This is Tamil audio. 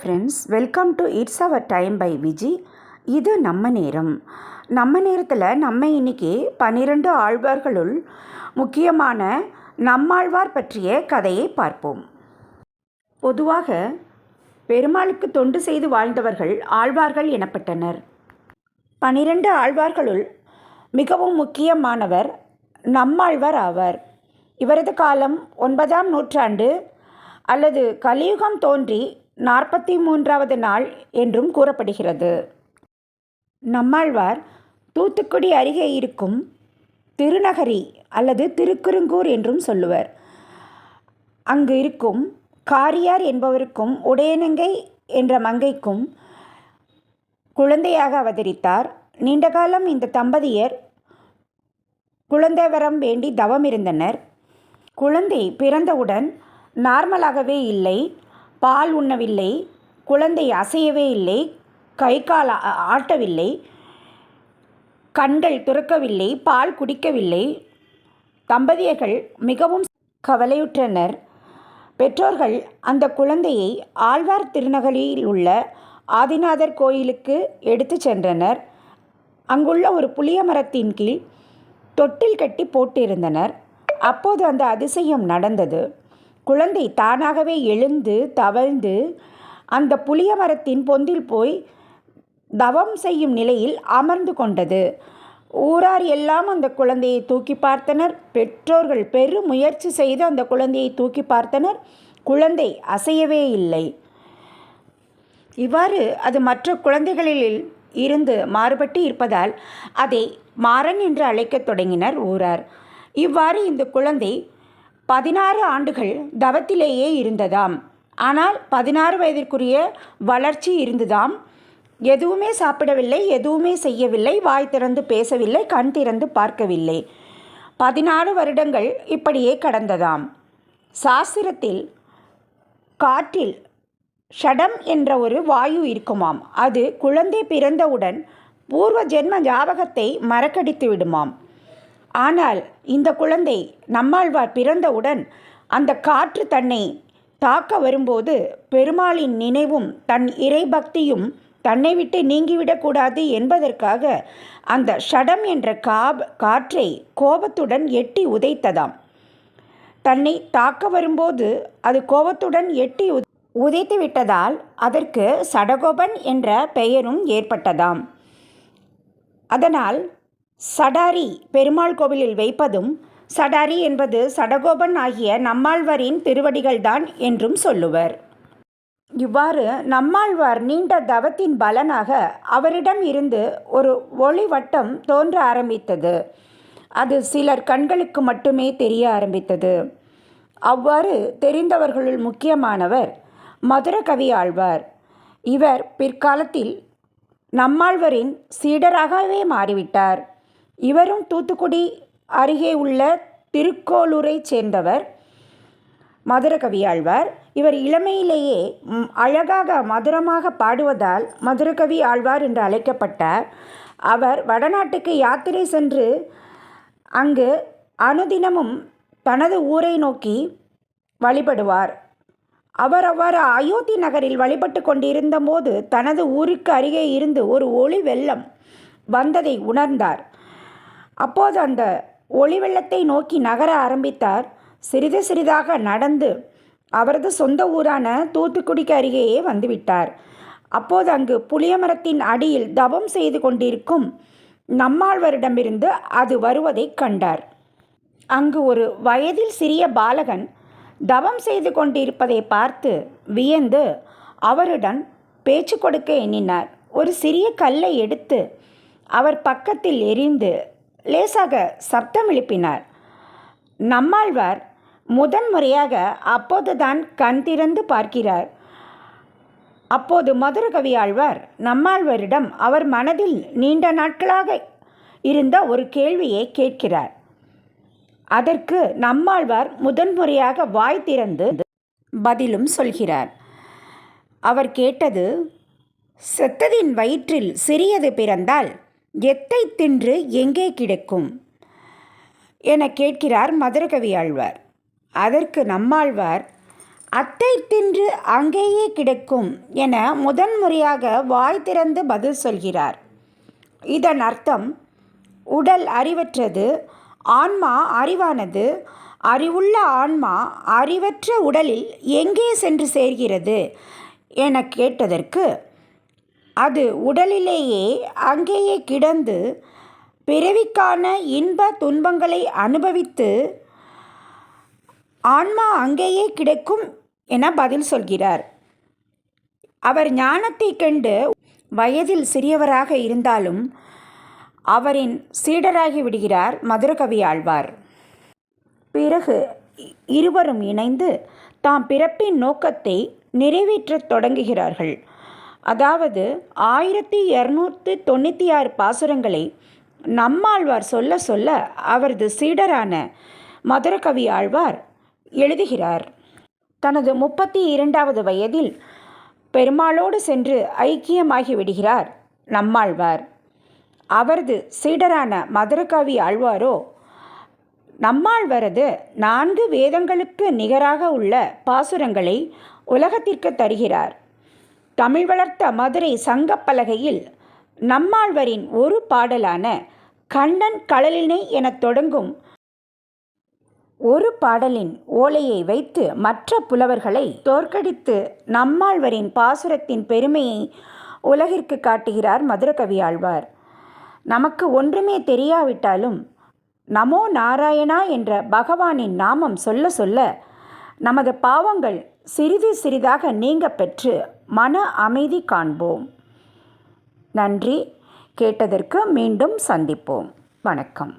Friends, welcome to it's our time by Viji. இது நம்ம நேரம். நம்ம நேரத்தில் நம்ம இன்னைக்கு 12 ஆழ்வார்களுள் முக்கியமான நம்மாழ்வார் பற்றிய கதையை பார்ப்போம். பொதுவாக பெருமாளுக்கு தொண்டு செய்து வாழ்ந்தவர்கள் ஆழ்வார்கள் எனப்பட்டனர். 12 ஆழ்வார்களுள் மிகவும் முக்கியமானவர் நம்மாழ்வார் ஆவார். இவரது காலம் 9ஆம் நூற்றாண்டு அல்லது கலியுகம் தோன்றி 43வது நாள் என்றும் கூறப்படுகிறது. நம்மாழ்வார் தூத்துக்குடி அருகே இருக்கும் திருநகரி அல்லது திருக்குறுங்கூர் என்றும் சொல்லுவர். அங்கு இருக்கும் காரியார் என்பவருக்கும் உடையநங்கை என்ற மங்கைக்கும் குழந்தையாக அவதரித்தார். நீண்ட காலம் இந்த தம்பதியர் குழந்தை வரம் வேண்டி தவம் இருந்தனர். குழந்தை பிறந்தவுடன் நார்மலாகவே இல்லை. பால் உண்ணவில்லை, குழந்தை அசையவே இல்லை, கை கால் ஆட்டவில்லை, கண்கள் துறக்கவில்லை, பால் குடிக்கவில்லை. தம்பதியர்கள் மிகவும் கவலையுற்றனர். பெற்றோர்கள் அந்த குழந்தையை ஆழ்வார் திருநகரியில் உள்ள ஆதிநாதர் கோயிலுக்கு எடுத்து சென்றனர். அங்குள்ள ஒரு புளிய மரத்தின் கீழ் தொட்டில் கட்டி போட்டிருந்தனர். அப்போது அந்த அதிசயம் நடந்தது. குழந்தை தானாகவே எழுந்து தவழ்ந்து அந்த புளிய மரத்தின் பொந்தில் போய் தவம் செய்யும் நிலையில் அமர்ந்து கொண்டது. ஊரார் எல்லாம் அந்த குழந்தையை தூக்கி பார்த்தனர். பெற்றோர்கள் பெரும் முயற்சி செய்து அந்த குழந்தையை தூக்கி பார்த்தனர். குழந்தை அசையவே இல்லை. இவ்வாறு அது மற்ற குழந்தைகளில் இருந்து மாறுபட்டு இருப்பதால் அதை மாறன் என்று அழைக்கத் தொடங்கினர் ஊரார். இவ்வாறு இந்த குழந்தை 16 ஆண்டுகள் தவத்திலேயே இருந்ததாம். ஆனால் 16 வயதிற்குரிய வளர்ச்சி இருந்ததாம். எதுவுமே சாப்பிடவில்லை, எதுவுமே செய்யவில்லை, வாய் திறந்து பேசவில்லை, கண் திறந்து பார்க்கவில்லை. 14 வருடங்கள் இப்படியே கடந்ததாம். சாஸ்திரத்தில் காற்றில் ஷடம் என்ற ஒரு வாயு இருக்குமாம். அது குழந்தை பிறந்தவுடன் பூர்வ ஜென்ம ஞாபகத்தை மறக்கடித்து விடுமாம். ஆனால் இந்த குழந்தை நம்மாழ்வார் பிறந்தவுடன் அந்த காற்று தன்னை தாக்க வரும்போது பெருமாளின் நினைவும் தன் இறை பக்தியும் தன்னை விட்டு நீங்கிவிடக்கூடாது என்பதற்காக அந்த ஷடம் என்ற காற்றை கோபத்துடன் எட்டி உதைத்ததாம். தன்னை தாக்க வரும்போது அது கோபத்துடன் எட்டி உதைத்து விட்டதால் அதற்கு சடகோபன் என்ற பெயரும் ஏற்பட்டதாம். அதனால் சடாரி பெருமாள் கோவிலில் வைப்பதும் சடாரி என்பது சடகோபன் ஆகிய நம்மாழ்வாரின் திருவடிகள்தான் என்றும் சொல்லுவர். இவ்வாறு நம்மாழ்வார் நீண்ட தவத்தின் பலனாக அவரிடம் இருந்து ஒரு ஒளி வட்டம் தோன்ற ஆரம்பித்தது. அது சிலர் கண்களுக்கு மட்டுமே தெரிய ஆரம்பித்தது. அவ்வாறு தெரிந்தவர்களுள் முக்கியமானவர் மதுரகவி ஆழ்வார். இவர் பிற்காலத்தில் நம்மாழ்வாரின் சீடராகவே மாறிவிட்டார். இவரும் தூத்துக்குடி அருகே உள்ள திருக்கோளூரை சேர்ந்தவர் மதுரகவி ஆழ்வார். இவர் இளமையிலேயே அழகாக மதுரமாக பாடுவதால் மதுரகவி ஆழ்வார் என்று அழைக்கப்பட்டார். அவர் வடநாட்டுக்கு யாத்திரை சென்று அங்கு அனுதினமும் தனது ஊரை நோக்கி வழிபடுவார். அவர் அவ்வாறு அயோத்தி நகரில் வழிபட்டு கொண்டிருந்த போது தனது ஊருக்கு அருகே இருந்து ஒரு ஒளி வெள்ளம் வந்ததை உணர்ந்தார். அப்போது அந்த ஒளி வெள்ளத்தை நோக்கி நகர ஆரம்பித்தார். சிறிது சிறிதாக நடந்து அவரது சொந்த ஊரான தூத்துக்குடிக்கு அருகேயே வந்துவிட்டார். அப்போது அங்கு புளியமரத்தின் அடியில் தவம் செய்து கொண்டிருக்கும் நம்மாழ்வாரிடமிருந்து அது வருவதை கண்டார். அங்கு ஒரு வயதில் சிறிய பாலகன் தவம் செய்து கொண்டிருப்பதை பார்த்து வியந்து அவருடன் பேச்சு கொடுக்க எண்ணினார். ஒரு சிறிய கல்லை எடுத்து அவர் பக்கத்தில் எறிந்து லேசாக சப்தம் எழுப்பினார். நம்மாழ்வார் முதன்முறையாக அப்போதுதான் கண் திறந்து பார்க்கிறார். அப்போது மதுரகவி ஆழ்வார் நம்மாழ்வாரிடம் அவர் மனதில் நீண்ட நாட்களாக இருந்த ஒரு கேள்வியை கேட்கிறார். அதற்கு நம்மாழ்வார் முதன்முறையாக வாய் திறந்து பதிலும் சொல்கிறார். அவர் கேட்டது, செத்ததின் வயிற்றில் சிறியது பிறந்தால் எத்தை தின்று எங்கே கிடக்கும் என கேட்கிறார் மதுரகவி ஆழ்வார். அதற்கு நம்மாழ்வார், அத்தை தின்று அங்கேயே கிடக்கும் என முதன்முறையாக வாய் திறந்து பதில் சொல்கிறார். இதன் அர்த்தம், உடல் அறிவற்றது, ஆன்மா அறிவானது. அறிவுள்ள ஆன்மா அறிவற்ற உடலில் எங்கே சென்று சேர்கிறது என கேட்டதற்கு, அது உடலிலேயே அங்கேயே கிடந்து பிறவிக்கான இன்ப துன்பங்களை அனுபவித்து ஆன்மா அங்கேயே கிடக்கும் என பதில் சொல்கிறார். அவர் ஞானத்தை கண்டு வயதில் சிறியவராக இருந்தாலும் அவரின் சீடராகி விடுகிறார் மதுரகவி ஆழ்வார். பிறகு இருவரும் இணைந்து தாம் பிறப்பின் நோக்கத்தை நிறைவேற்றத் தொடங்குகிறார்கள். அதாவது 1296 பாசுரங்களை நம்மாழ்வார் சொல்ல சொல்ல அவரது சீடரான மதுரகவி ஆழ்வார் எழுதுகிறார். தனது 32வது வயதில் பெருமாளோடு சென்று ஐக்கியமாகி விடுகிறார் நம்மாழ்வார். அவரது சீடரான மதுரகவி ஆழ்வாரோ நம்மாழ்வாரது 4 வேதங்களுக்கு நிகராக உள்ள பாசுரங்களை உலகத்திற்கு தருகிறார். தமிழ் வளர்த்த மதுரை சங்கப்பலகையில் நம்மாழ்வாரின் ஒரு பாடலான கண்ணன் கடலினை எனத் தொடங்கும் ஒரு பாடலின் ஓலையை வைத்து மற்ற புலவர்களை தோற்கடித்து நம்மாழ்வாரின் பாசுரத்தின் பெருமையை உலகிற்கு காட்டுகிறார் மதுரகவி ஆழ்வார். நமக்கு ஒன்றுமே தெரியாவிட்டாலும் நமோ நாராயணா என்ற பகவானின் நாமம் சொல்ல சொல்ல நமது பாவங்கள் சிறிது சிறிதாக நீங்க பெற்று மன அமைதி காண்போம். நன்றி. கேட்டதற்கு மீண்டும் சந்திப்போம். வணக்கம்.